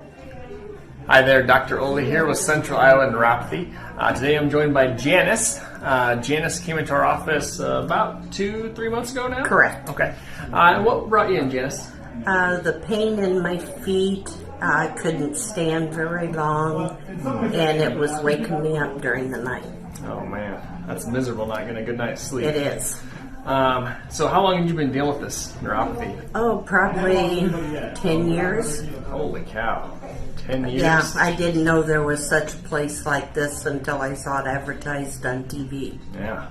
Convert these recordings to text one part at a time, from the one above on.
Hi there, Dr. Ole here with Central Iowa Neuropathy. Today I'm joined by Janice. Janice came into our office about 2-3 months ago now? Correct. Okay. What brought you in, Janice? The pain in my feet, I couldn't stand very long, and it was waking me up during the night. Oh man, that's miserable not getting a good night's sleep. It is. So how long have you been dealing with this neuropathy? Oh, probably 10 years. Holy cow. 10 years? Yeah, I didn't know there was such a place like this until I saw it advertised on TV. Yeah.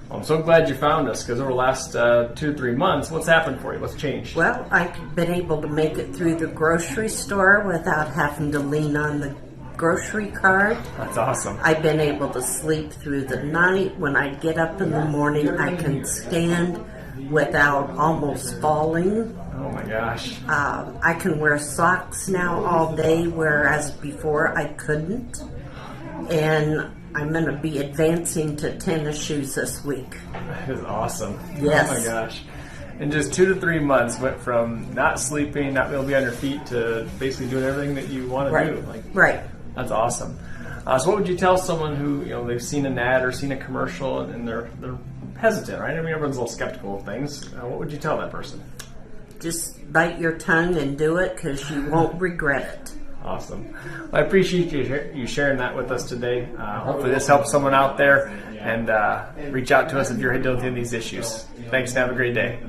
Well, I'm so glad you found us, because over the last 2-3 months, what's happened for you? What's changed? Well, I've been able to make it through the grocery store without having to lean on the grocery cart. That's awesome. I've been able to sleep through the night. When I get up in the morning, I can stand without almost falling. Oh my gosh. I can wear socks now all day, whereas before I couldn't. And I'm going to be advancing to tennis shoes this week. That is awesome. Yes. Oh my gosh. In just 2 to 3 months, went from not sleeping, not being able to be on your feet, to basically doing everything that you want to do. Right. That's awesome. So what would you tell someone who, they've seen an ad or seen a commercial and they're hesitant, right? I mean, everyone's a little skeptical of things. What would you tell that person? Just bite your tongue and do it, because you won't regret it. Awesome. Well, I appreciate you sharing that with us today. Hopefully this helps someone out there, and reach out to us if you're dealing with any of these issues. Thanks and have a great day.